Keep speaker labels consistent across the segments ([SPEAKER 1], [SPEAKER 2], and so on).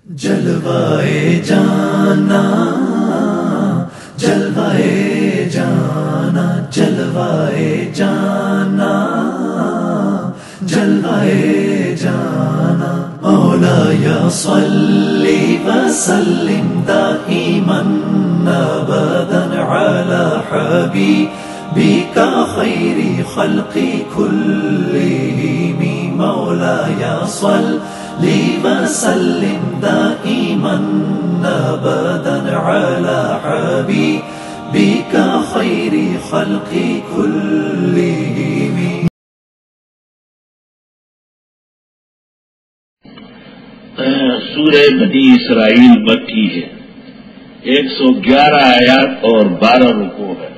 [SPEAKER 1] جلوائے جانا جلوائے جانا جلوائے جانا جلوائے جانا مولایا صلی وسلم دائما ابدا علی حبیبک خیر خلق کلہم مولایا صلی وسلم دائما ابدا علی حبیبک خیر خلق کلہم.
[SPEAKER 2] سورہ بنی اسرائیل مکی ہے. 111 آیات اور 12 رکوع ہے.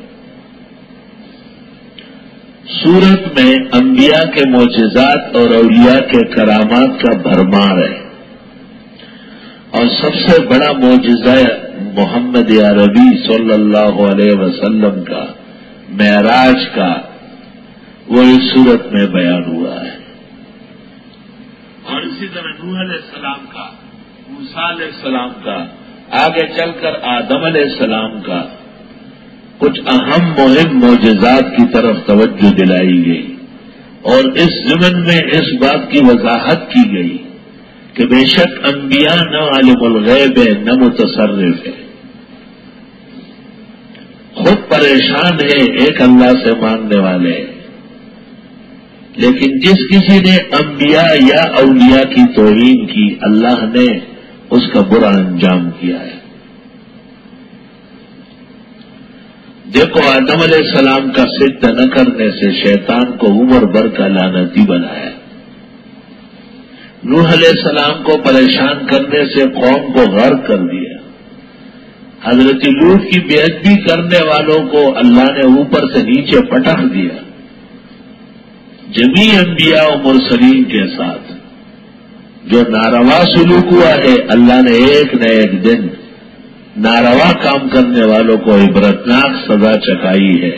[SPEAKER 2] سورت میں انبیاء کے معجزات اور اولیاء کے کرامات کا بھرمار ہے، اور سب سے بڑا معجزہ محمد عربی صلی اللہ علیہ وسلم کا معراج کا وہ اس سورت میں بیان ہوا ہے. اور اسی طرح نوح علیہ السلام کا، موسیٰ علیہ السلام کا، آگے چل کر آدم علیہ السلام کا کچھ اہم مہم معجزات کی طرف توجہ دلائی گئی، اور اس ضمن میں اس بات کی وضاحت کی گئی کہ بے شک انبیاء نہ عالم الغیب ہے نہ متصرف ہے، خود پریشان ہے، ایک اللہ سے مانگنے والے ہیں. لیکن جس کسی نے انبیاء یا اولیاء کی توہین کی، اللہ نے اس کا برا انجام کیا ہے. دیکھو، آدم علیہ السلام کا سجدہ نہ کرنے سے شیطان کو عمر بھر کا لعنتی بنایا. نوح علیہ السلام کو پریشان کرنے سے قوم کو غرق کر دیا. حضرت لوط کی بے ادبی کرنے والوں کو اللہ نے اوپر سے نیچے پٹخ دیا. جمیع انبیاء و مرسلین کے ساتھ جو ناروا سلوک ہوا ہے، اللہ نے ایک نہ ایک دن ناروا کام کرنے والوں کو عبرتناک سزا چکائی ہے.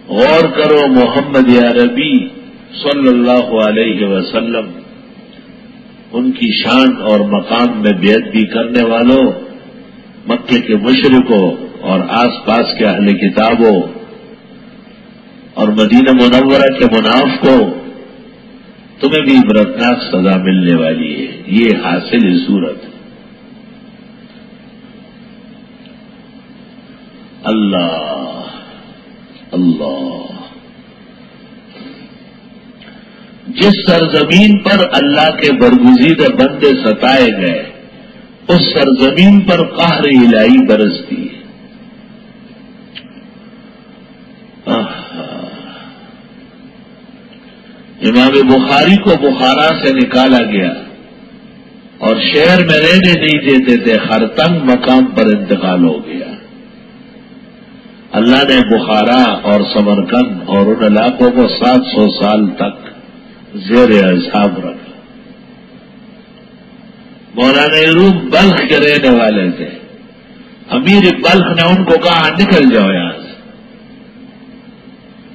[SPEAKER 2] غور کرو، محمد عربی صلی اللہ علیہ وسلم ان کی شان اور مقام میں بے ادبی کرنے والوں، مکے کے مشرکوں اور آس پاس کے اہل کتابوں اور مدینہ منورہ کے منافقوں، تمہیں بھی عبرتناک سزا ملنے والی ہے. یہ حاصل صورت. اللہ اللہ. جس سرزمین پر اللہ کے برگزیدہ بندے ستائے گئے، اس سرزمین پر قہر الہی برستی ہے. امام بخاری کو بخارا سے نکالا گیا اور شہر میں رہنے نہیں دیتے تھے، خرطنگ مقام پر انتقال ہو گیا. اللہ نے بخارا اور سمرقند اور ان علاقوں کو 700 سال تک زیر عذاب رکھا. مولانا روم بلخ کے رہنے والے تھے. امیر بلخ نے ان کو کہا نکل جاؤ یہاں سے.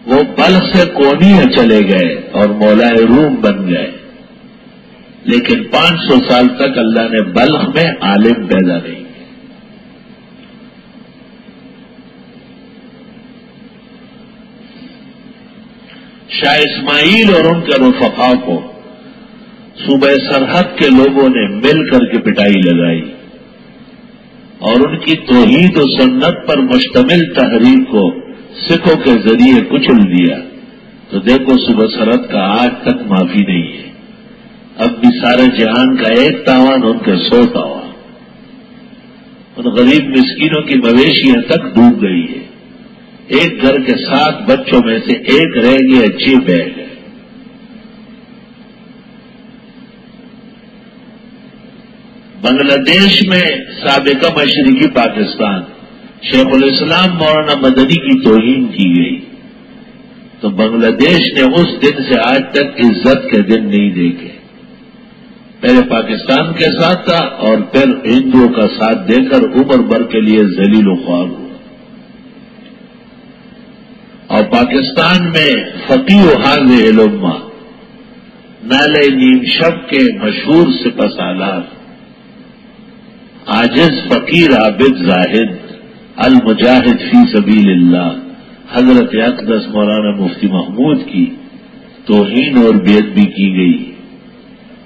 [SPEAKER 2] وہ بلخ سے کونیا چلے گئے اور مولا روم بن گئے. لیکن 500 سال تک اللہ نے بلخ میں عالم پیدا نہیں کیا. شاہ اسماعیل اور ان کے رفقا کو صوبہ سرحد کے لوگوں نے مل کر کے پٹائی لگائی اور ان کی توحید و سنت پر مشتمل تحریک کو سکھوں کے ذریعے کچل دیا. تو دیکھو، صوبہ سرحد کا آج تک معافی نہیں ہے. اب بھی سارے جہان کا ایک تاوان ان کے 100 تاوان. ان غریب مسکینوں کی مویشیاں تک ڈوب گئی ہے. ایک گھر کے 7 بچوں میں سے ایک رہ گیا، 6 بہ گئے. بنگلہ دیش میں سابقہ مشرقی پاکستان شیخ الاسلام مولانا مدنی کی توہین کی گئی، تو بنگلہ دیش نے اس دن سے آج تک عزت کے دن نہیں دیکھے. پہلے پاکستان کے ساتھ تھا اور پھر ہندوؤں کا ساتھ دے کر عمر بھر کے لیے ذلیل و خوار ہوا. اور پاکستان میں فقیہ و حاضر علماء نالے نیم شب کے مشہور سپہ سالار عاجز فقیر عابد زاہد المجاہد فی سبیل اللہ حضرت اقدس مولانا مفتی محمود کی توہین اور بے ادبی کی گئی،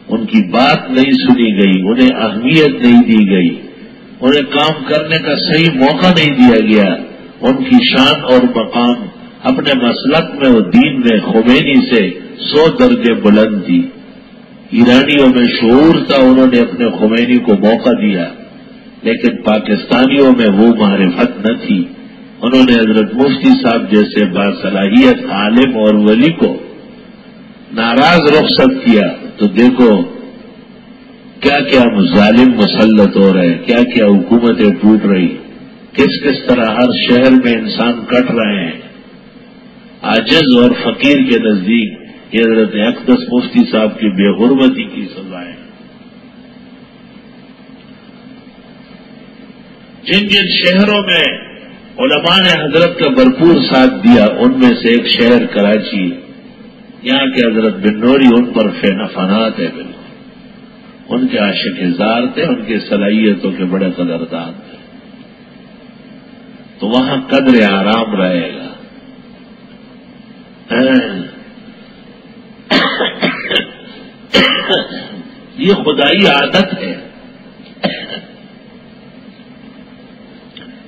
[SPEAKER 2] ان کی بات نہیں سنی گئی، انہیں اہمیت نہیں دی گئی، انہیں کام کرنے کا صحیح موقع نہیں دیا گیا. ان کی شان اور مقام اپنے مسلک میں و دین میں خمینی سے 100 درجے بلند تھی. ایرانیوں میں شعور تھا، انہوں نے اپنے خمینی کو موقع دیا، لیکن پاکستانیوں میں وہ معرفت نہ تھی. انہوں نے حضرت مفتی صاحب جیسے باصلاحیت عالم اور ولی کو ناراض رخصت کیا تو دیکھو کیا کیا ظالم مسلط ہو رہے، کیا کیا حکومتیں ٹوٹ رہی، کس طرح ہر شہر میں انسان کٹ رہے ہیں. عاجز اور فقیر کے نزدیک یہ حضرت اقدس مفتی صاحب کی بے غربتی کی سزا ہے. جن جن شہروں میں علماء نے حضرت کا بھرپور ساتھ دیا ان میں سے ایک شہر کراچی، یہاں کے حضرت بن نوری ان پر فنات ہے، بالکل ان کے عاشق زار تھے، ان کی صلاحیتوں کے بڑے قدردان تھے. تو وہاں قدر آرام رہے گا. یہ خدائی عادت ہے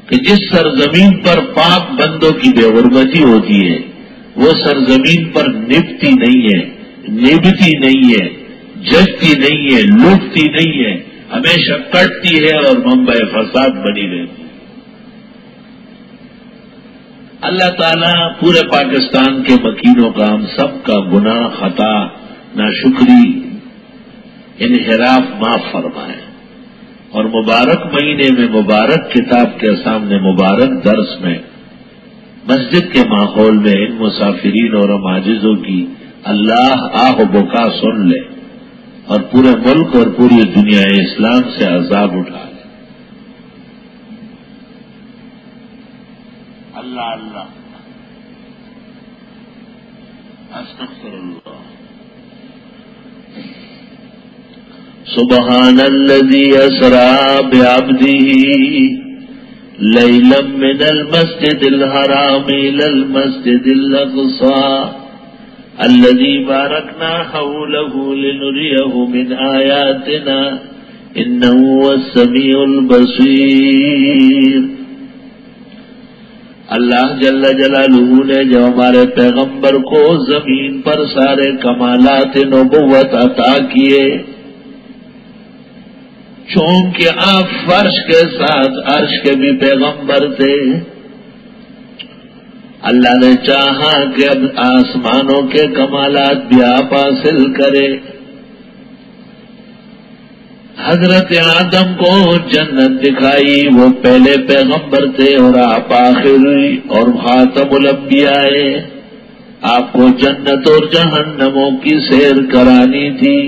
[SPEAKER 2] کہ جس سرزمین پر پاک بندوں کی بے غربتی ہوتی ہے وہ سرزمین پر نبھتی نہیں ہے، نبھتی نہیں ہے، جگتی نہیں ہے، لوٹتی نہیں ہے، ہمیشہ کٹتی ہے اور منبع فساد بنی رہتی ہے. اللہ تعالیٰ پورے پاکستان کے مکینوں کا ہم سب کا گناہ، خطا، ناشکری، انحراف معاف فرمائے، اور مبارک مہینے میں مبارک کتاب کے سامنے مبارک درس میں مسجد کے ماحول میں ان مسافرین اور عاجزوں کی اللہ آہ و بکا سن لے اور پورے ملک اور پوری دنیا اسلام سے عذاب اٹھا لے. اللہ اللہ استغفر اللہ. سبحان الذي اسرا بعبده ليلا من المسجد الحرام الى المسجد الاقصى الذي باركنا حوله لنريه من آياتنا انه هو السميع البصير. اللہ جل جلالہ نے جو ہمارے پیغمبر کو زمین پر سارے کمالات نبوت عطا کیے، چونکہ آپ فرش کے ساتھ عرش کے بھی پیغمبر تھے، اللہ نے چاہا کہ اب آسمانوں کے کمالات بھی آپ حاصل کرے. حضرت آدم کو جنت دکھائی، وہ پہلے پیغمبر تھے اور آپ آخری اور خاتم الانبیاء. آپ کو جنت اور جہنموں کی سیر کرانی تھی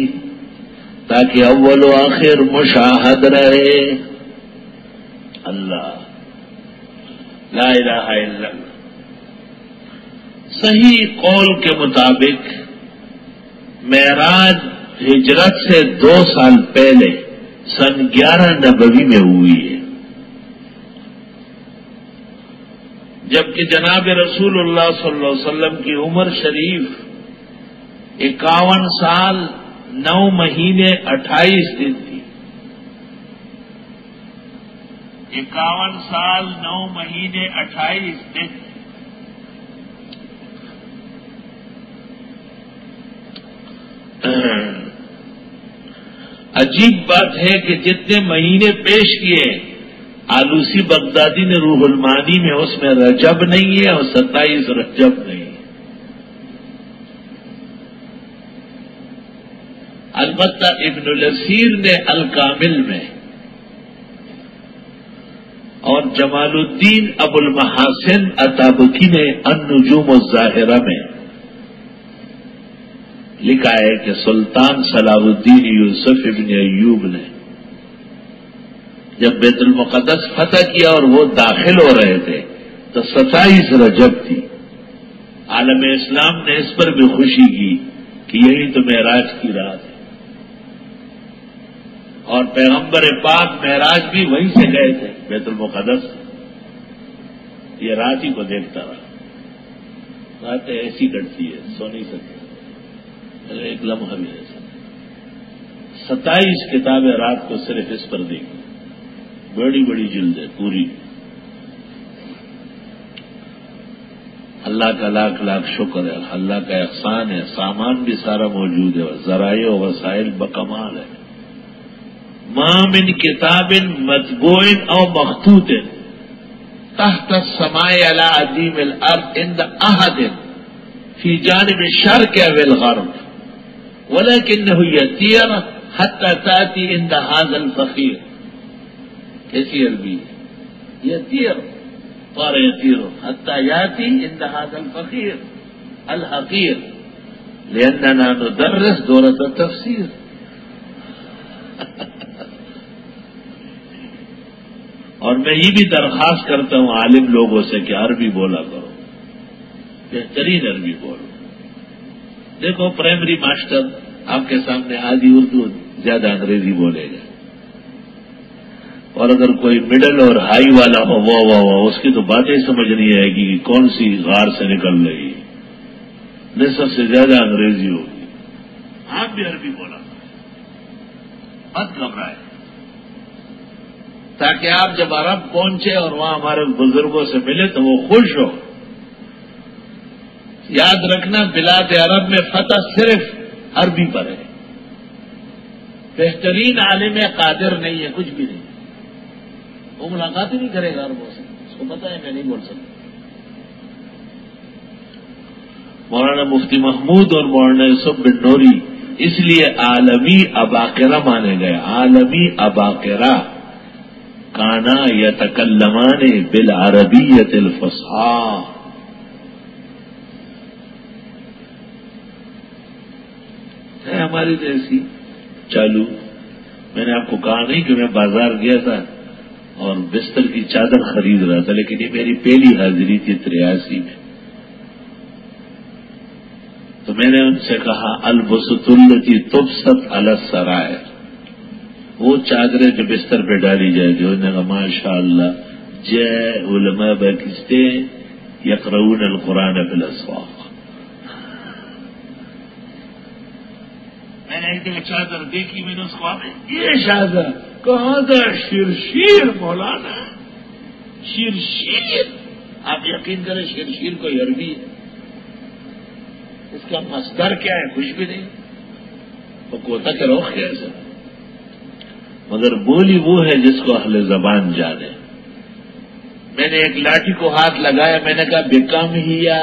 [SPEAKER 2] تاکہ اول و آخر مشاہد رہے. اللہ لا الہ الا اللہ. صحیح قول کے مطابق معراج ہجرت سے 2 سال پہلے سن 11 نبوی میں ہوئی ہے، جبکہ جناب رسول اللہ صلی اللہ علیہ وسلم کی عمر شریف 51 سال 9 مہینے 28 دن تھی. 51 سال 9 مہینے 28 دن. عجیب بات ہے کہ جتنے مہینے پیش کیے آلوسی بغدادی نے روح المعانی میں اس میں رجب نہیں ہے اور 27 رجب نہیں ہے. البتہ ابن الاسیر نے الکامل میں اور جمال الدین ابو المحاسن اتابکی نے النجوم الظاہرہ میں لکھا ہے کہ سلطان صلاح الدین یوسف ابن ایوب نے جب بیت المقدس فتح کیا اور وہ داخل ہو رہے تھے تو 27 رجب تھی. عالم اسلام نے اس پر بھی خوشی کی کہ یہی تو معراج کی رات ہے. اور پیغمبر پاک معراج بھی وہیں سے گئے تھے، بیت المقدس سے۔ یہ رات ہی کو دیکھتا رہا، راتیں ایسی کٹتی ہے، سو نہیں سکتے، ایک لمحہ بھی ایسا۔ 27 کتابیں رات کو صرف اس پر دیکھی، بڑی بڑی جلدیں پوری۔ اللہ کا لاکھ لاکھ شکر ہے، اللہ کا احسان ہے، سامان بھی سارا موجود ہے، ذرائع و وسائل بکمال ہے۔ ما من کتاب مطبوع او مخطوط تحت السماء على عظیم الارض عند احد في جانب الشرق او الغرب ولكنه يطير حتى تأتي عند هذا الفقير۔ کیسی عربی؟ يطير طار يطير حتى يأتي عند هذا الفقير الحقير لأننا ندرس دورة التفسير۔ اور میں یہ بھی درخواست کرتا ہوں عالم لوگوں سے کہ عربی بولا کرو، بہترین عربی بولو۔ دیکھو پرائمری ماسٹر آپ کے سامنے آدھی اردو زیادہ انگریزی بولے گا، اور اگر کوئی مڈل اور ہائی والا ہو وہ اس کی تو باتیں سمجھ نہیں آئے گی کہ کون سی غار سے نکل رہی ہے، نصف سے زیادہ انگریزی ہوگی۔ آپ بھی عربی بولا مت گھبرائے، تاکہ آپ جب عرب پہنچے اور وہاں ہمارے بزرگوں سے ملے تو وہ خوش ہو۔ یاد رکھنا بلاد عرب میں فتح صرف عربی پر ہے، بہترین عالم قادر نہیں ہے، کچھ بھی نہیں، وہ ملاقات ہی نہیں کرے گا عربوں سے، اس کو پتا ہے میں نہیں بول سکتا۔ مولانا مفتی محمود اور مولانا یوسف بن نوری اس لیے عالمی اباقرہ مانے گئے، عالمی اباقرہ کانا یتکلمان بالعربیۃ الفصحی۔ ہے ہماری تو ایسی چالو۔ میں نے آپ کو کہا نہیں کہ میں بازار گیا تھا اور بستر کی چادر خرید رہا تھا، لیکن یہ میری پہلی حاضری تھی 83 میں۔ تو میں نے ان سے کہا البسط التی تبسط علی السرائر، وہ چادریں جو بستر پہ ڈالی جائے، جو انہوں نے کہا ماشاء اللہ جے علماء بکستے یقرؤون القرآن فی الاسواق۔ میں نے ایک دن چادر دیکھی، میں نے اس کو یہ چادر کہاں تھا؟ شرشیر مولانا، شرشیر۔ آپ یقین کریں شرشیر کوئی عربی ہے، اس کا مصدر کیا ہے کچھ بھی نہیں، وہ کوتا کے روخ کیسا، مگر بولی وہ ہے جس کو اہل زبان جانے۔ میں نے ایک لاٹھی کو ہاتھ لگایا، میں نے کہا بکم ہیا،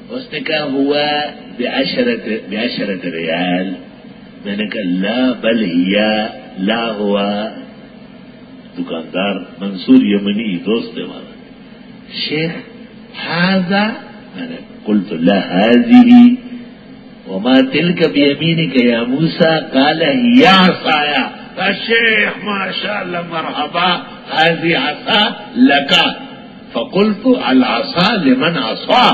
[SPEAKER 2] اس نے کہا ہوا بعشرت ریال، میں نے کہا لا بل ہیا، لا ہوا۔ دکاندار منصور یمنی دوست ہمارا، شیخ ہاذا، میں نے قلت لا هذه وما تلك بيمينك يا موسى قال هي عصايا، فالشيخ ما شاء الله مرحبا هذه عصا لك، فقلت العصا لمن عصا۔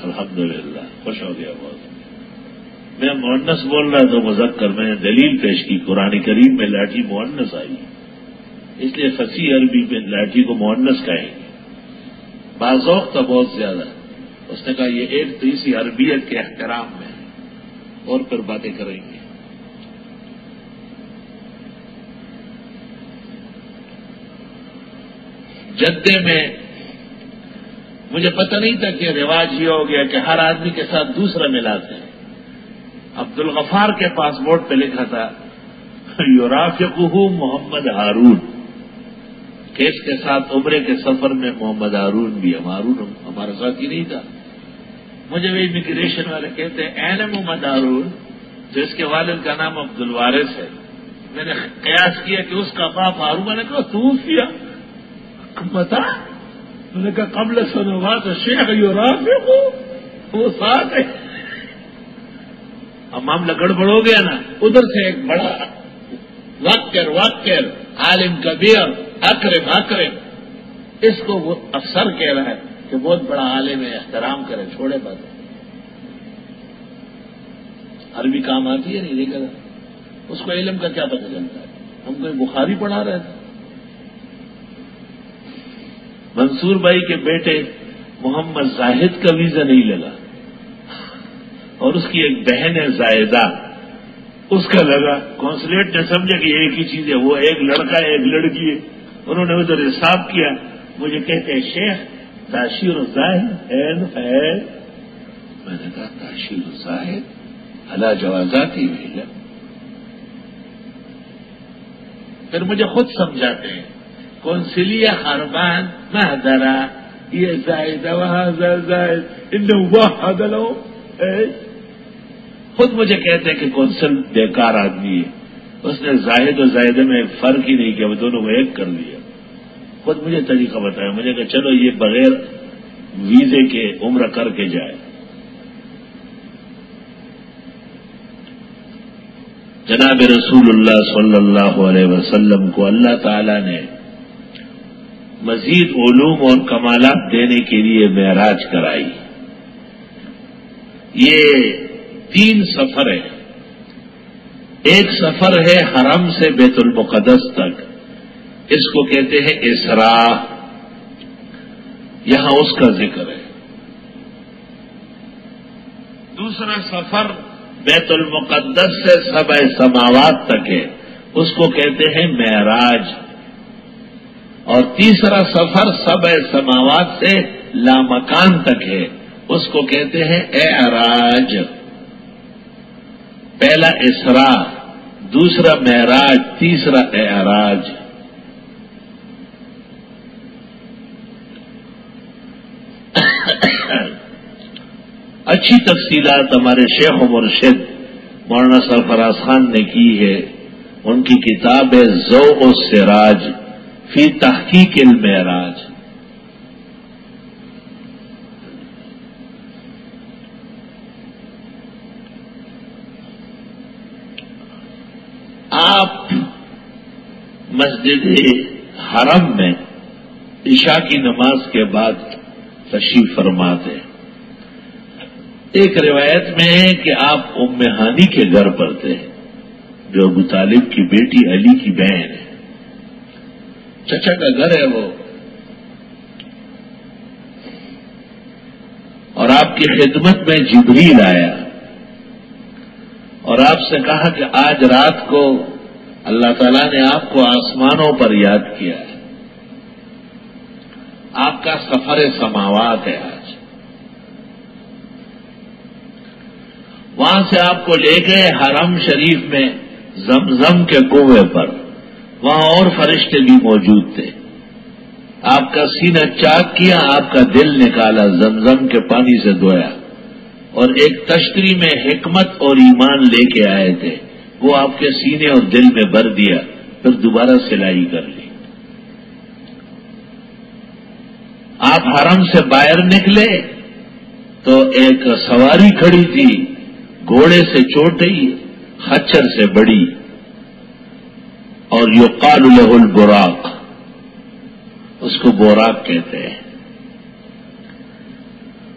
[SPEAKER 2] الحمدللہ خوش ہو گیا بہت۔ میں مؤنث بول رہا تو مذکر، میں نے دلیل پیش کی، قرآن کریم میں لاٹھی مؤنث آئی، اس لیے فصیح عربی میں لاٹھی کو مؤنث کہیں گے، بازوق تو بہت زیادہ۔ اس نے کہا یہ ایک تو اسی عربیت کے احترام میں ہے، اور پھر باتیں کریں گے۔ جدے میں مجھے پتہ نہیں تھا کہ رواج یہ ہو گیا کہ ہر آدمی کے ساتھ دوسرا ملاتے ہیں۔ عبد الغفار کے پاسپورٹ پہ لکھا تھا یرافقہ محمد ہارون، کہ اس کے ساتھ عمرے کے سفر میں محمد ہارون بھی، ہارون ہمارے ساتھ ہی نہیں تھا۔ مجھے وہ امیگریشن والے کہتے ہیں این محمد ہارون، تو اس کے والد کا نام عبد الوارث ہے۔ میں نے قیاس کیا کہ اس کا باپ ہارون، میں نے کہا توفیا، بتا، میں نے کہا قبل سنوات شیخ یرافقہ، وہ ساتھ ہے۔ اب معاملہ گڑبڑ ہو گیا نا، ادھر سے ایک بڑا واکر عالم کبیر اکرم، اس کو وہ افسر کہہ رہا ہے کہ بہت بڑا عالم ہے، احترام کرے، چھوڑے بات۔ عربی کام آتی ہے نہیں دیکھا تھا، اس کو علم کا کیا پتہ چلتا ہے؟ ہم کوئی بخاری پڑھا رہے تھے. منصور بھائی کے بیٹے محمد زاہد کا ویزا نہیں لگا اور اس کی ایک بہن ہے زائدہ، اس کا لگا. کونسلیٹ نے سمجھا کہ ایک ہی چیز ہے، وہ ایک لڑکا ہے ایک لڑکی ہے. انہوں نے ادھر حساب کیا. مجھے کہتے ہیں شیخ تاشیر الزاہد ہے. میں نے کہا تاشیر الزاہد علی جوازات ہی بھیجا. پھر مجھے خود سمجھاتے ہیں کونسلیہ خربان مہدرا یہ زائد وہاں زائد ان واحد لو. خود مجھے کہتے ہیں کہ کونسل بیکار آدمی ہے، اس نے زاہد و زائدہ میں فرق ہی نہیں کیا، وہ دونوں کو ایک کر دیا. خود مجھے طریقہ بتایا. مجھے کہا چلو یہ بغیر ویزے کے عمرہ کر کے جائے. جناب رسول اللہ صلی اللہ علیہ وسلم کو اللہ تعالی نے مزید علوم اور کمالات دینے کے لیے معراج کرائی. یہ 3 سفر ہیں. ایک سفر ہے حرم سے بیت المقدس تک، اس کو کہتے ہیں اسراء، یہاں اس کا ذکر ہے. دوسرا سفر بیت المقدس سے سبع سماوات تک ہے، اس کو کہتے ہیں معراج. اور تیسرا سفر سبع سماوات سے لامکان تک ہے، اس کو کہتے ہیں اعراج. پہلا اسراء، دوسرا معراج، تیسرا اعراج. اچھی تفصیلات ہمارے شیخ و مرشد مولانا سرفراز خان نے کی ہے. ان کی کتاب ہے ضوء السراج فی تحقیق المعراج. آپ مسجد حرم میں عشاء کی نماز کے بعد تشریف فرماتے ہیں. ایک روایت میں ہے کہ آپ ام ہانی کے گھر پر تھے، جو ابو طالب کی بیٹی علی کی بہن ہے. چچا کا گھر ہے وہ، اور آپ کی خدمت میں جبریل آیا اور آپ سے کہا کہ آج رات کو اللہ تعالیٰ نے آپ کو آسمانوں پر یاد کیا ہے، آپ کا سفر سماوات ہے آج. وہاں سے آپ کو لے گئے حرم شریف میں زمزم کے کنویں پر. وہاں اور فرشتے بھی موجود تھے. آپ کا سینہ چاک کیا، آپ کا دل نکالا، زمزم کے پانی سے دھویا، اور ایک تشتری میں حکمت اور ایمان لے کے آئے تھے، وہ آپ کے سینے اور دل میں بھر دیا. پھر دوبارہ سلائی کر لی. آپ حرم سے باہر نکلے تو ایک سواری کھڑی تھی، گھوڑے سے چھوٹی، خچر سے بڑی، اور یقال له البراق، اس کو بوراق کہتے ہیں.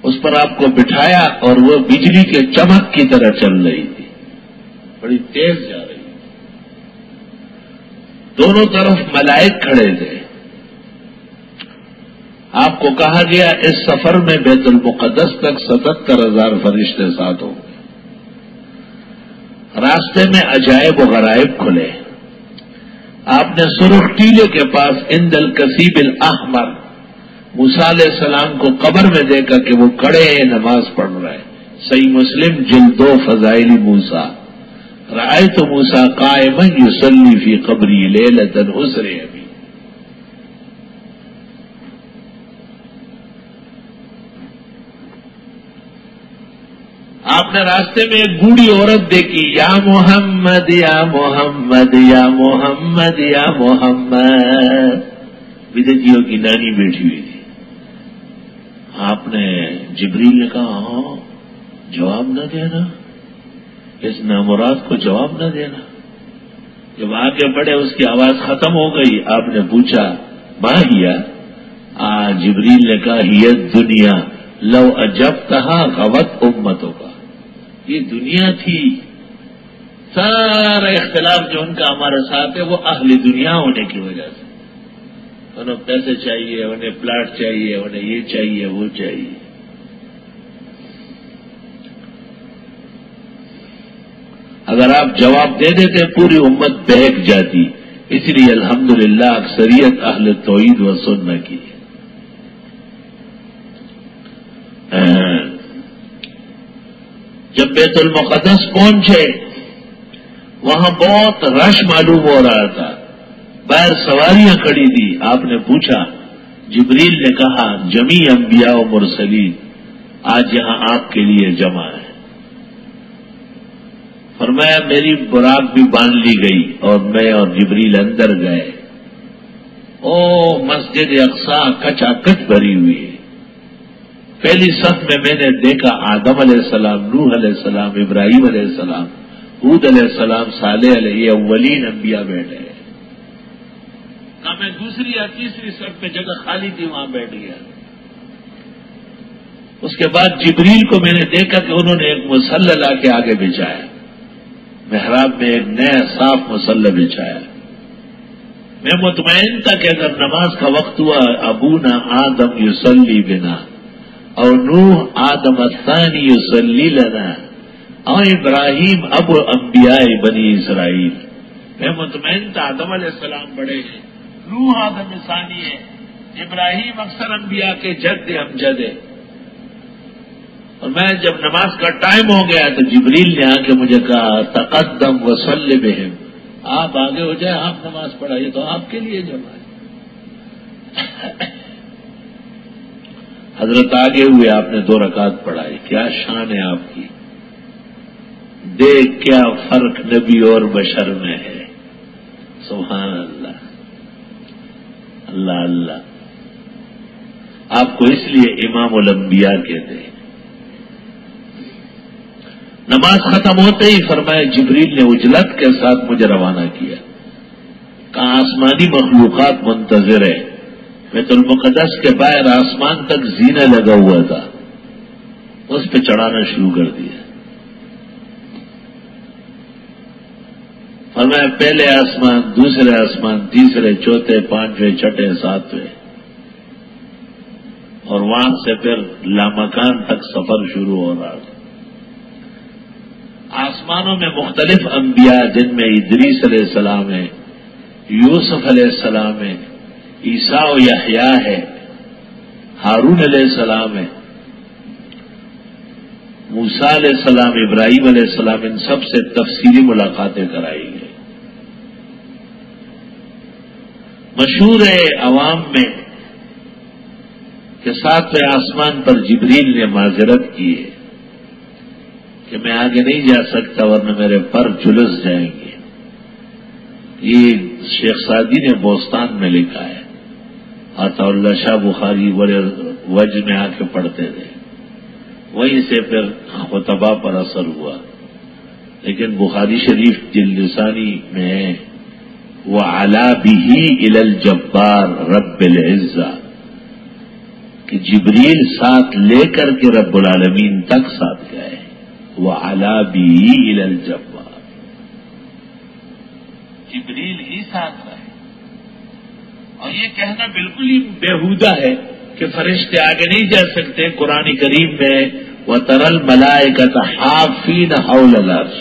[SPEAKER 2] اس پر آپ کو بٹھایا اور وہ بجلی کے چمک کی طرح چل رہی تھی، بڑی تیز جا رہی تھی. دونوں طرف ملائک کھڑے تھے. آپ کو کہا گیا اس سفر میں بیت المقدس تک 77,000 فرشتے ساتھ ہوں گے. راستے میں عجائب و غرائب کھلے. آپ نے سرخ ٹیلے کے پاس عند الکثیب الاحمر موسیٰ علیہ السلام کو قبر میں دیکھا کہ وہ کھڑے ہیں، نماز پڑھ رہے ہیں. صحیح مسلم جلد 2 فضائل موسیٰ. رأیت موسیٰ قائما یصلی فی قبری لیلۃ اسری بی. آپ نے راستے میں ایک بوڑھی عورت دیکھی، یا محمد یا محمد یا محمد یا محمد. بدعتیوں کی نانی بیٹھی ہوئی تھی. آپ نے جبریل نے کہا ہاں جواب نہ دینا، اس نامراد کو جواب نہ دینا. جب آگے بڑھے اس کی آواز ختم ہو گئی. آپ نے پوچھا ما ہیا؟ جبریل نے کہا ہی دنیا لو اجبتہا غوت امتوں کا. یہ دنیا تھی، سارا اختلاف جو ان کا ہمارے ساتھ ہے وہ اہل دنیا ہونے کی وجہ سے. انہیں پیسے چاہیے، انہیں پلاٹ چاہیے، انہیں یہ چاہیے وہ چاہیے. اگر آپ جواب دے دیتے پوری امت بہک جاتی. اس لیے الحمدللہ اکثریت اہل توحید و سنت کی. جب بیت المقدس پہنچے وہاں بہت رش معلوم ہو رہا تھا، باہر سواریاں کھڑی تھی. آپ نے پوچھا، جبریل نے کہا جمیع انبیاء و مرسلین آج یہاں آپ کے لیے جمع ہے. فرمایا میری براق بھی باندھ لی گئی اور میں اور جبریل اندر گئے. او مسجد اقصی کچا کچ بھری ہوئی ہے. پہلی صف میں نے دیکھا آدم علیہ السلام، نوح علیہ السلام، ابراہیم علیہ السلام، ہود علیہ السلام، صالح علیہ، یہ اولین انبیاء بیٹھے ہیں. کہا میں دوسری یا تیسری صف پہ جگہ خالی تھی وہاں بیٹھ گیا. اس کے بعد جبریل کو میں نے دیکھا کہ انہوں نے ایک مصلی لا کے آگے بچھایا. محراب میں ایک نیا صاف مصلی بچھایا. میں مطمئن تھا کہ اگر نماز کا وقت ہوا ابونا آدم یصلی بنا اور نوح آدم الثانی یصلی لنا اور ابراہیم ابو انبیاء بنی اسرائیل. میں مطمئن تھا آدم علیہ السلام بڑے ہیں، نوح آدم ثانی ہے، ابراہیم اکثر انبیاء کے جد امجد ہے. اور میں جب نماز کا ٹائم ہو گیا تو جبریل نے آ کے مجھے کہا تقدم وصلی بہم، آپ آگے ہو جائے، آپ نماز پڑھائیے تو آپ کے لیے جمع ہے. حضرت آگے ہوئے، آپ نے 2 رکعت پڑھائی. کیا شان ہے آپ کی، دیکھ کیا فرق نبی اور بشر میں ہے. سبحان اللہ، اللہ اللہ. آپ کو اس لیے امام الانبیاء کہتے ہیں. نماز ختم ہوتے ہی فرمایا جبریل نے اجلت کے ساتھ مجھے روانہ کیا. کہا آسمانی مخلوقات منتظر ہے. بیت المقدس کے باہر آسمان تک زینہ لگا ہوا تھا، اس پہ چڑھانا شروع کر دیا. فرمایا پہلے آسمان، دوسرے آسمان، تیسرے، چوتھے، پانچویں، چھٹے، ساتویں، اور وہاں سے پھر لامکان تک سفر شروع ہو رہا تھا. آسمانوں میں مختلف انبیاء جن میں ادریس علیہ السلام ہے، یوسف علیہ السلام ہے، عیسیٰ و یحییٰ ہے، ہارون علیہ السلام ہے، موسیٰ علیہ السلام، ابراہیم علیہ السلام، ان سب سے تفصیلی ملاقاتیں کرائی گئی. مشہور ہے عوام میں کہ 7ویں آسمان پر جبریل نے معذرت کی ہے کہ میں آگے نہیں جا سکتا ورنہ میرے پر جلس جائیں گے. یہ شیخ سعدی نے بوستان میں لکھا ہے. عطا اللہ شاہ بخاری بڑے وجہ میں آ کے پڑھتے تھے، وہیں سے پھر خطبہ پر اثر ہوا. لیکن بخاری شریف جلد ثانی میں ہے وَعَلَا بِهِ إِلَى الْجَبَّارِ رَبِّ الْعِزَّةِ، کہ جبریل ساتھ لے کر کے رب العالمین تک ساتھ گئے. وَعَلَا بِهِ إِلَى الْجَبَّارِ، جبریل ہی ساتھ رہے. اور یہ کہنا بالکل ہی بیہودہ ہے کہ فرشتے آگے نہیں جا سکتے. قرآن کریم میں وَتَرَى الْمَلَائِكَةَ حَافِّينَ حَوْلَ الْعَرْشِ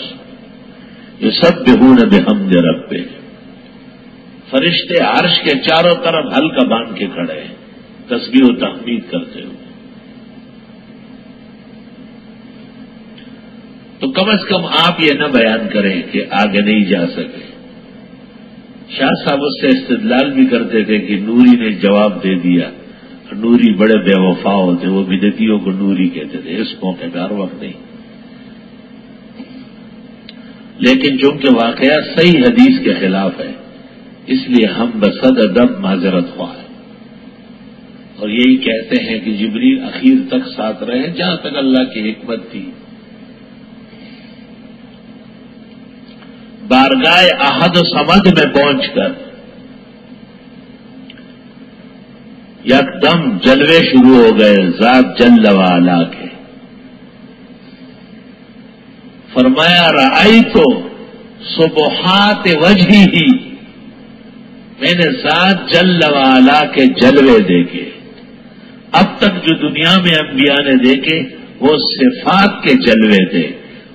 [SPEAKER 2] يُسَبِّحُونَ بِحَمْدِ رَبِّهِمْ، فرشتے عرش کے چاروں طرف حلقہ باندھ کے کھڑے ہیں تسبیح و تحمید کرتے ہوئے. تو کم از کم آپ یہ نہ بیان کریں کہ آگے نہیں جا سکے. شاہ صاحب اس سے استدلال بھی کرتے تھے کہ نوری نے جواب دے دیا. نوری بڑے بے وفا ہوتے، وہ بدعتیوں کو نوری کہتے تھے. اس موقع پہ ہر وقت نہیں، لیکن چونکہ واقعہ صحیح حدیث کے خلاف ہے اس لیے ہم بصد ادب معذرت خواہ ہیں اور یہی کہتے ہیں کہ جبریل اخیر تک ساتھ رہے جہاں تک اللہ کی حکمت تھی. بارگاہ احد و صمد میں پہنچ کر یکدم جلوے شروع ہو گئے ذات جل و علا کے. فرمایا رأیتو سبحات وجہہ، میں نے ذات جل وعلا کے جلوے دیکھے. اب تک جو دنیا میں انبیاء نے دیکھے وہ صفات کے جلوے تھے،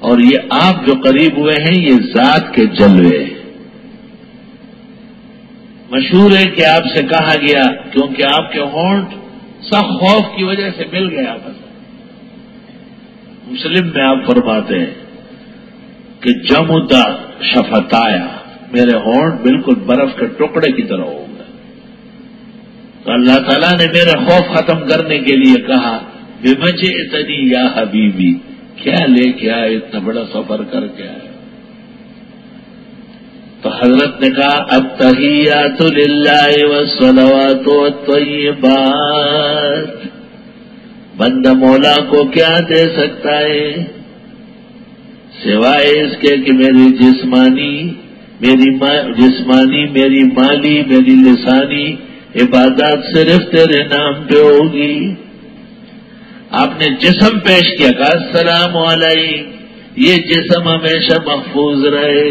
[SPEAKER 2] اور یہ آپ جو قریب ہوئے ہیں یہ ذات کے جلوے. مشہور ہے کہ آپ سے کہا گیا کیونکہ آپ کے ہونٹ سخت خوف کی وجہ سے مل گئے آپس. مسلم میں آپ فرماتے ہیں کہ جمدا شفتایا، میرے ہونٹ بالکل برف کے ٹکڑے کی طرح ہو گئے. تو اللہ تعالیٰ نے میرے خوف ختم کرنے کے لیے کہا بِمَجِئْتَنِي یا حبیبی، کیا لے کے آئے اتنا بڑا سفر کر کے آئے. تو حضرت نے کہا التحیات للہ والصلوات والطیبات، بندہ مولا کو کیا دے سکتا ہے سوائے اس کے کہ میری جسمانی، میری مالی، میری لسانی عبادات صرف تیرے نام پہ ہوگی. آپ نے جسم پیش کیا، کہا السلام علیکم، یہ جسم ہمیشہ محفوظ رہے.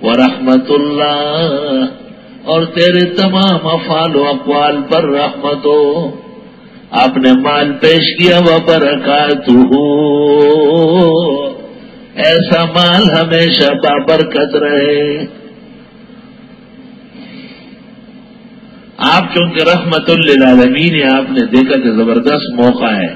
[SPEAKER 2] ورحمت اللہ، اور تیرے تمام افعال و اقوال پر رحمت ہو. آپ نے مال پیش کیا وبرکاتہ، ایسا مال ہمیشہ بابرکت رہے. آپ چونکہ رحمت للعالمین ہیں، آپ نے دیکھا کہ زبردست موقع ہے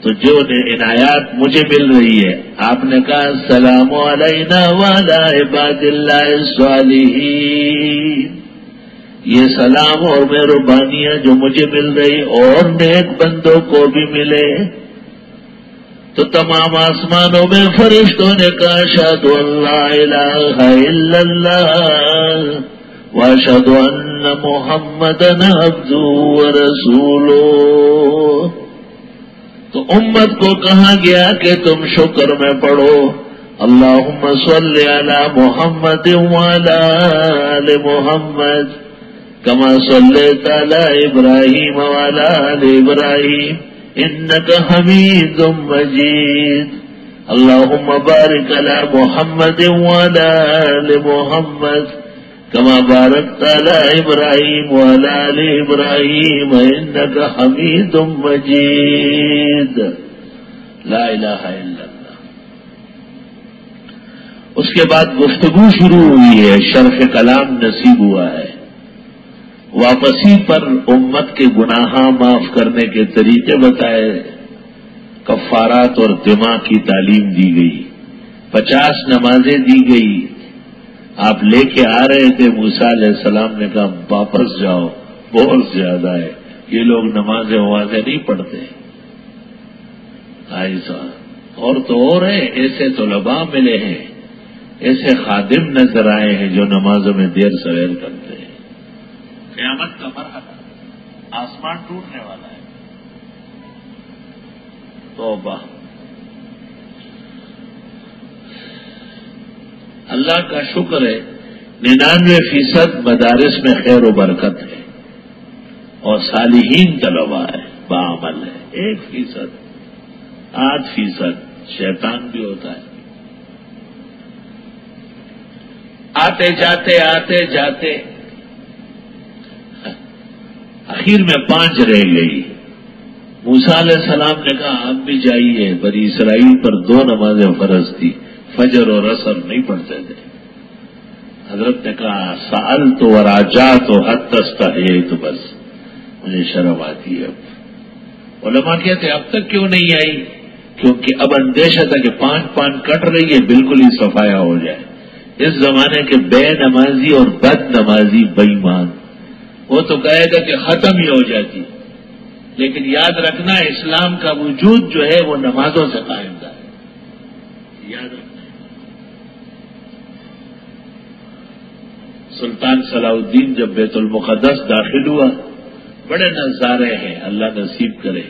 [SPEAKER 2] تو جو عنایات مجھے مل رہی ہے، آپ نے کہا السلام علینا وعلی عباد اللہ الصالحین، یہ سلام اور مہربانیاں جو مجھے مل رہی اور نیک بندوں کو بھی ملے. تو تمام آسمانوں میں فرشتوں نے کہا اشہد ان لا الہ الا اللہ واشہد ان محمدن عبدہ ورسولہ. تو امت کو کہا گیا کہ تم شکر میں پڑھو اللہم صلی علی محمد وعلی آل محمد کما صلیت علی ابراہیم وعلی آل ابراہیم انک حمید مجید. اللہم بارک علی محمد وعلی آل محمد کما بارکت علی ابراہیم وعلی آل ابراہیم انک حمید مجید. لا الہ الا اللہ. اس کے بعد گفتگو شروع ہوئی ہے، شرح کلام نصیب ہوا ہے. واپسی پر امت کے گناہ معاف کرنے کے طریقے بتائے، کفارات اور دماء کی تعلیم دی گئی، 50 نمازیں دی گئی. آپ لے کے آ رہے تھے، موسیٰ علیہ السلام نے کہا واپس جاؤ، بہت زیادہ ہے، یہ لوگ نمازیں نہیں پڑھتے. ایسا اور تو اور ہے، ایسے طلباء ملے ہیں، ایسے خادم نظر آئے ہیں جو نمازوں میں دیر سویر کرتے ہیں. قیامت کا مرحلہ، آسمان ٹوٹنے والا ہے. توبہ. اللہ کا شکر ہے 99% مدارس میں خیر و برکت ہے اور صالحین طلباء ہے، باعمل ہے. 1%، 8% شیطان بھی ہوتا ہے. آتے جاتے آخر میں 5 رہ گئی. موسیٰ علیہ السلام نے کہا آپ بھی جائیے. بنی اسرائیل پر 2 نمازیں فرض تھی، فجر اور عصر نہیں پڑھتے تھے. حضرت نے کہا سألت وراجعت حتی استحییت، تو بس مجھے شرم آتی ہے. اب علماء کہتے اب تک کیوں نہیں آئی؟ کیونکہ اب اندیشہ تھا کہ 5 کٹ رہی ہے، بالکل ہی صفایا ہو جائے. اس زمانے کے بے نمازی اور بد نمازی بے ایمان، وہ تو کہے گا کہ ختم ہی ہو جاتی. لیکن یاد رکھنا اسلام کا وجود جو ہے وہ نمازوں سے قائم تھا. یاد رکھنا. سلطان صلاح الدین جب بیت المقدس داخل ہوا، بڑے نظارے ہیں، اللہ نصیب کرے.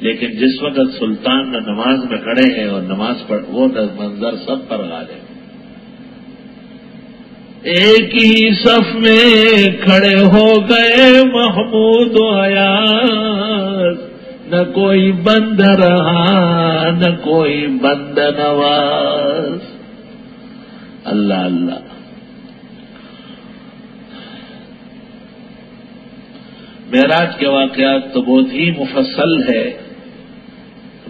[SPEAKER 2] لیکن جس وقت سلطان نماز میں کھڑے ہیں اور نماز پڑھ، وہ منظر سب پر غالب. ایک ہی صف میں کھڑے ہو گئے محمود و ایاز، نہ کوئی بند رہا نہ کوئی بند نواز. اللہ اللہ. معراج کے واقعات تو بہت ہی مفصل ہے،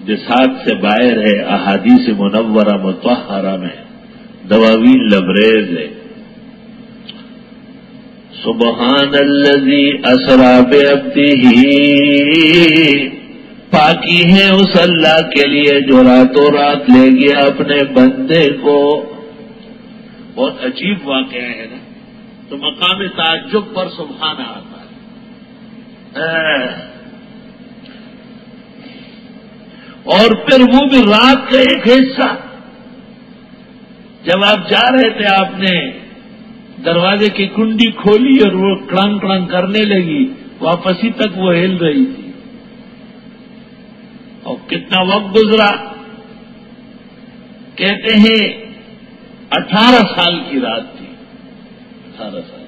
[SPEAKER 2] بساط سے باہر ہے، احادیث منورہ مطہرہ میں دواوین لبریز ہے. سبحان الذی اسری بعبدہ، پاکی ہے اس اللہ کے لیے جو راتوں رات لے گیا اپنے بندے کو. بہت عجیب واقعہ ہے نا، تو مقام تعجب پر سبحان آتا ہے. اور پھر وہ بھی رات کا ایک حصہ، جب آپ جا رہے تھے آپ نے دروازے کی کنڈی کھولی اور وہ کڑنگ کڑنگ کرنے لگی، واپسی تک وہ ہل رہی تھی. اور کتنا وقت گزرا؟ کہتے ہیں 18 سال کی رات تھی. 18 سال.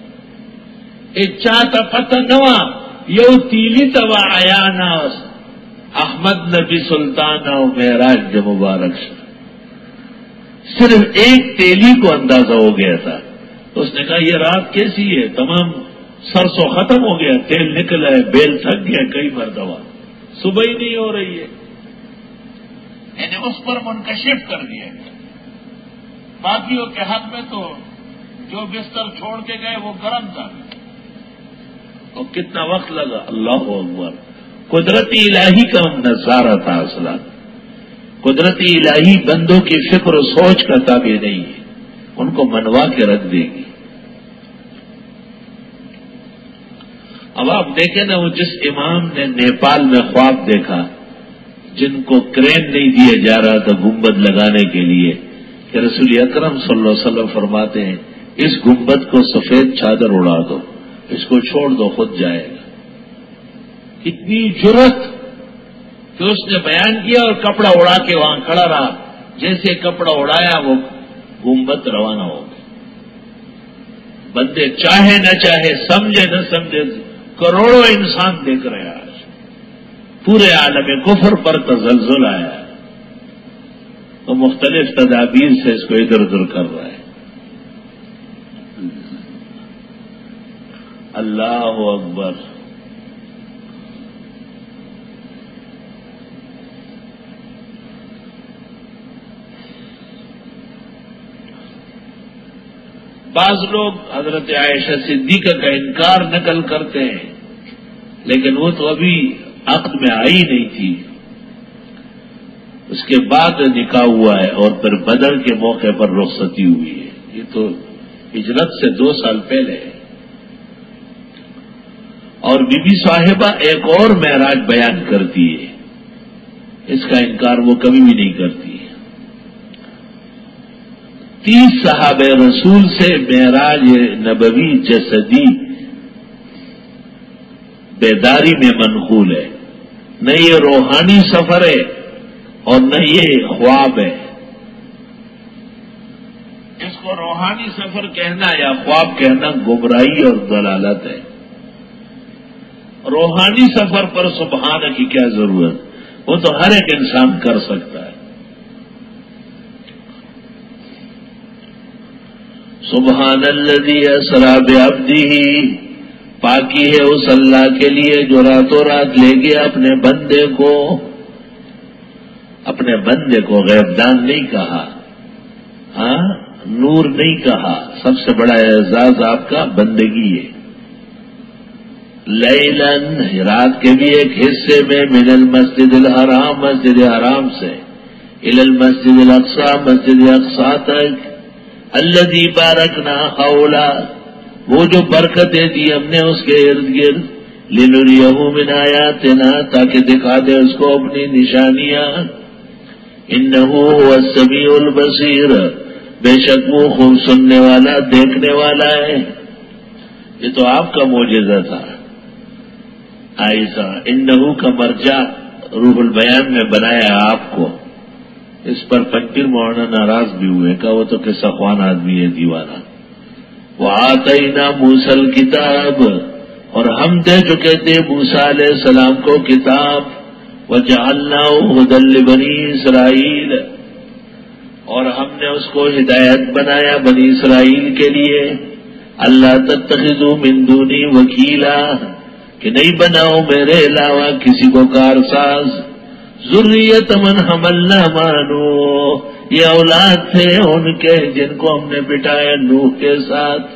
[SPEAKER 2] ایک چاہتا پتہ نوا یو تیلی توا آیا ناس احمد نبی سلطان و معراج جو مبارک شاہ. صرف ایک تیلی کو اندازہ ہو گیا تھا. اس نے کہا یہ رات کیسی ہے؟ تمام سرسوں ختم ہو گیا، تیل نکل ہے، بیل تھک گیا کئی مرتبہ، صبح ہی نہیں ہو رہی ہے. یعنی اس پر منکشف کر دیا گیا. باقیوں کے حق میں تو جو بستر چھوڑ کے گئے وہ گرم تھا. اور کتنا وقت لگا؟ اللہ اکبر. قدرتی الہی کا نظارہ تھا. اصلا قدرتی الہی بندوں کی فکر و سوچ کا تابع نہیں ہے، ان کو منوا کے رکھ دے گی. اب آپ دیکھیں نا، وہ جس امام نے نیپال میں خواب دیکھا، جن کو کرین نہیں دیا جا رہا تھا گنبد لگانے کے لیے، کہ رسول اکرم صلی اللہ علیہ وسلم فرماتے ہیں اس گنبد کو سفید چادر اڑا دو، اس کو چھوڑ دو، خود جائے گا. اتنی جرت کہ اس نے بیان کیا اور کپڑا اڑا کے وہاں کھڑا رہا. جیسے کپڑا اڑایا وہ گنبد روانہ ہو گئی. بندے چاہے نہ چاہے، سمجھے نہ سمجھے، کروڑوں انسان دیکھ رہے ہیں. آج پورے عالم کفر پر تزلزل آیا ہے، تو مختلف تدابیر سے اس کو ادھر ادھر کر رہا ہے. اللہ اکبر. بعض لوگ حضرت عائشہ صدیقہ کا انکار نقل کرتے ہیں، لیکن وہ تو ابھی عقد میں آئی نہیں تھی، اس کے بعد نکاح ہوا ہے اور پھر بدر کے موقع پر رخصتی ہوئی ہے. یہ تو ہجرت سے 2 سال پہلے ہے. اور بی بی صاحبہ ایک اور معراج بیان کرتی ہے، اس کا انکار وہ کبھی بھی نہیں کرتی. 30 صحابہ رسول سے معراج نبوی جسدی بیداری میں منقول ہے. نہ یہ روحانی سفر ہے اور نہ یہ خواب ہے. اس کو روحانی سفر کہنا یا خواب کہنا گمراہی اور ضلالت ہے. روحانی سفر پر سبحان کی کیا ضرورت؟ وہ تو ہر ایک انسان کر سکتا ہے. سبحان الذی اسری بعبدہ، پاکی ہے اس اللہ کے لیے جو راتوں رات لے گیا اپنے بندے کو. اپنے بندے کو غیبدان نہیں کہا، ہاں نور نہیں کہا. سب سے بڑا اعزاز آپ کا بندگی ہے. لیلاً، رات کے بھی ایک حصے میں، من المسجد الحرام، مسجد حرام سے، الی المسجد الاقصی، مسجد اقصی تک، الذی بارکنا حولا، وہ جو برکتیں دی ہم نے اس کے ارد گرد، لنریہ من آیاتنا، تاکہ دکھا دے اس کو اپنی نشانیاں. انہ هو السمیع البصیر، بے شک وہ خوب سننے والا دیکھنے والا ہے. یہ تو آپ کا معجزہ تھا. ایسا انہو کا مرجع روح البیان میں بنایا آپ کو. اس پر پنپیر مولانا ناراض بھی ہوئے، کہ وہ تو قصہ خوان آدمی ہے، دیوانہ. وآتینا موسیٰ الکتاب، اور ہم دے چکے تھے موسیٰ علیہ السلام کو کتاب. وجعلناہ ھدی لبنی اسرائیل، اور ہم نے اس کو ہدایت بنایا بنی اسرائیل کے لیے، اللہ تتخذوا من دونی وکیلا، کہ نہیں بناؤ میرے علاوہ کسی کو کارساز، ذریت من حملنا مع نوح، یہ اولاد تھے ان کے جن کو ہم نے بٹایا نوح کے ساتھ،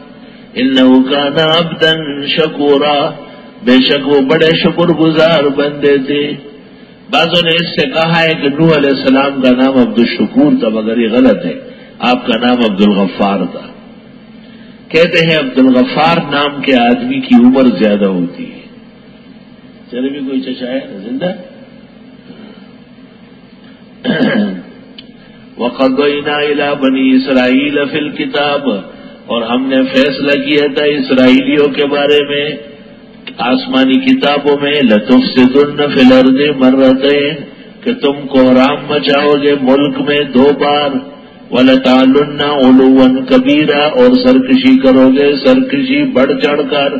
[SPEAKER 2] انہ کان عبدا شکورا، بے شک وہ بڑے شکر گزار بندے تھے۔ بعضوں نے اس سے کہا ہے کہ نوح علیہ السلام کا نام عبد الشکور تھا، مگر یہ غلط ہے، آپ کا نام عبد الغفار تھا۔ کہتے ہیں عبد الغفار نام کے آدمی کی عمر زیادہ ہوتی ہے۔ چلے بھی کوئی چچا ہے زندہ؟ وَقَضَيْنَا إِلَىٰ بَنِي إِسْرَائِيلَ فِي الْكِتَابِ، اور ہم نے فیصلہ کیا تھا اسرائیلیوں کے بارے میں آسمانی کتابوں میں، لَتُفْسِدُنَّ فِي الْأَرْضِ مَرَّتَيْنِ، کہ تم کوہرام مچاؤ گے ملک میں 2 بار، وَلَتَعْلُنَّ عُلُوًّا كَبِيرًا، اور سرکشی کرو گے سرکشی بڑھ چڑھ کر۔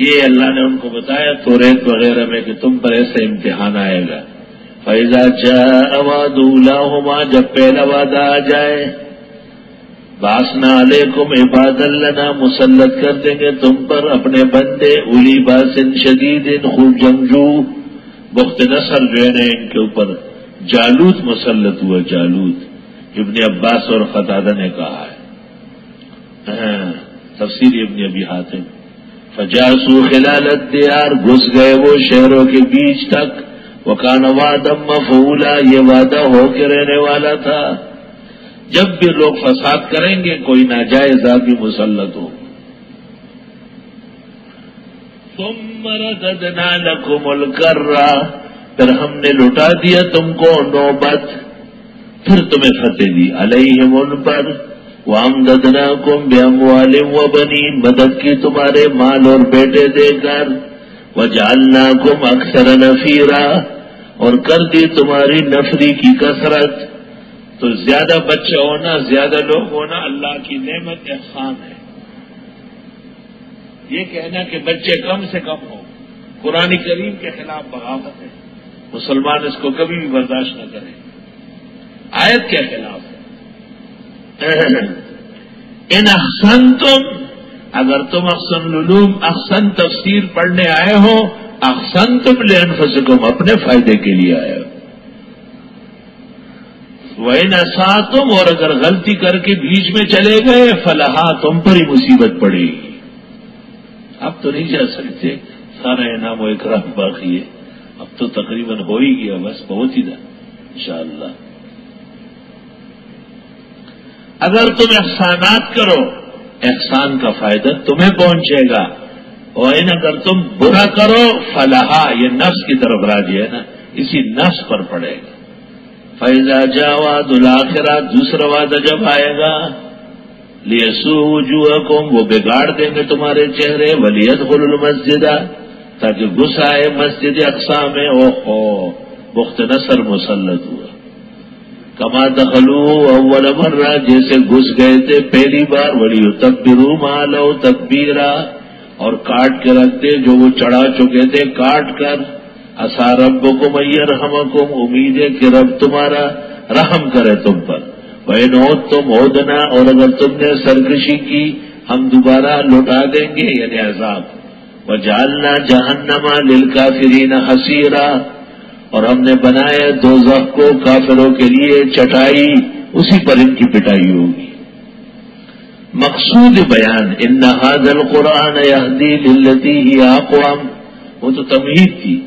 [SPEAKER 2] یہ اللہ نے ان کو بتایا توریت وغیرہ میں کہ تم پر ایسا امتحان آئے گا۔ فَإِذَا جَاءَ وَعْدُ أُولَاهُمَا، جب پہلا وعدہ آ جائے، بَعَثْنَا عَلَيْكُمْ عِبَادًا لَنَا، مسلط کر دیں گے تم پر اپنے بندے، اولی باس شدید، خوب جنگجو۔ بخت نصر جو ہے نا ان کے اوپر جالوت مسلط ہوا، جالوت، ابن عباس اور قتادہ نے کہا ہے، تفسیر ابن ابی حاتم۔ فجاسوا خلال الدیار، گھس گئے وہ شہروں کے بیچ تک، وکان وعدا مفعولا، یہ وعدہ ہو کے رہنے والا تھا۔ جب بھی لوگ فساد کریں گے کوئی ناجائز آدمی مسلط ہو۔ ثم رددنا لكم الكرة، پھر ہم نے لٹا دیا تم کو نوبت، پھر تمہیں فتح دی علیہم ان پر، وامددناکم باموال وبنین، مدد کی تمہارے مال اور بیٹے دے کر، وجعلناکم اکثر نفیرا، اور کر دی تمہاری نفری کی کثرت۔ تو زیادہ بچہ ہونا، زیادہ لوگ ہونا اللہ کی نعمت احسان ہے۔ یہ کہنا کہ بچے کم سے کم ہوں قرآن کریم کے خلاف بغاوت ہے، مسلمان اس کو کبھی بھی برداشت نہ کرے، آیت کے خلاف ہے۔ ان احسنتم، اگر تم احسن العلوم احسن تفسیر پڑھنے آئے ہو، احسنتم لانفسکم، اپنے فائدے کے لیے آئے ہو۔ وَإِنْ أَسَأْتُمْ، اور اگر غلطی کر کے بیچ میں چلے گئے، فَلَهَا، تم پر ہی مصیبت پڑے گی۔ اب تو نہیں جا سکتے، سارا انعام و اکرام باقی ہے، اب تو تقریباً ہو ہی گیا، بس پہنچ ہی تھا انشاءاللہ۔ اگر تم احسانات کرو، احسان کا فائدہ تمہیں پہنچے گا، اور اگر تم برا کرو، فَلَهَا، یہ نفس کی طرف راجع ہے نا، اسی نفس پر پڑے گا۔ فَإِذَا جَاءَ وَعْدُ الْآخِرَةِ، دوسرا وعدہ جب آئے گا، لِيَسُوءُ وُجُوهَكُمْ، وہ بگاڑ دیں گے تمہارے چہرے، وَلِيَدْخُلُوا الْمَسْجِدَ، تاکہ گھس آئے مسجد اقصی میں۔ اوہو، بخت نصر مسلط ہوا۔ كَمَا دَخَلُوا أَوَّلَ مَرَّةٍ، جیسے گھس گئے تھے پہلی بار، وَلِيُتَبِّرُوا مَا عَلَوْا تَتْبِيرًا، اور کاٹ کے رکھ دے جو وہ چڑھا چکے تھے کاٹ کر۔ عسیٰ ربکم ان یرحمکم، امید ہے کہ رب تمہارا رحم کرے تم پر۔ وَإِنْ عُدْتُمْ عُدْنَا، اور اگر تم نے سرکشی کی ہم دوبارہ لوٹا دیں گے، یعنی عذاب۔ وَجَعَلْنَا جَهَنَّمَ لِلْكَافِرِينَ حَصِيرًا، اور ہم نے بنایا دوزخ کو کافروں کے لیے چٹائی، اسی پر ان کی پٹائی ہوگی۔ مقصود بیان، ان هذا القرآن يهدي للتي هي اقوم، وہ تو تمہید تھی،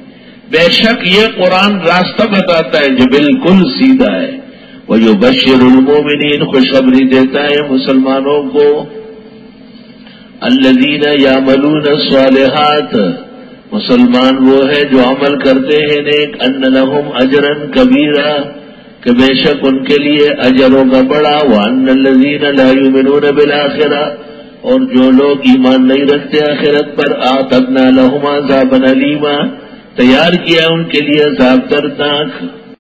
[SPEAKER 2] بے شک یہ قرآن راستہ بتاتا ہے جو بالکل سیدھا ہے۔ وَيُبَشِّرُ الْمُؤْمِنِينَ، خوشخبری دیتا ہے مسلمانوں کو، الَّذِينَ يَعْمَلُونَ الصَّالِحَاتِ، مسلمان وہ ہے جو عمل کرتے ہیں نیک، أَنَّ لَهُمْ أَجْرًا كَبِيرًا، کہ بے شک ان کے لیے اجروں کا بڑا، وَأَنَّ الَّذِينَ لَا يُؤْمِنُونَ بِالْآخِرَةِ، اور جو لوگ ایمان نہیں رکھتے آخرت پر، أَعْتَدْنَا لَهُمْ عَذَابًا أَلِيمًا، تیار کیا ان کے لیے عذاب دردناک۔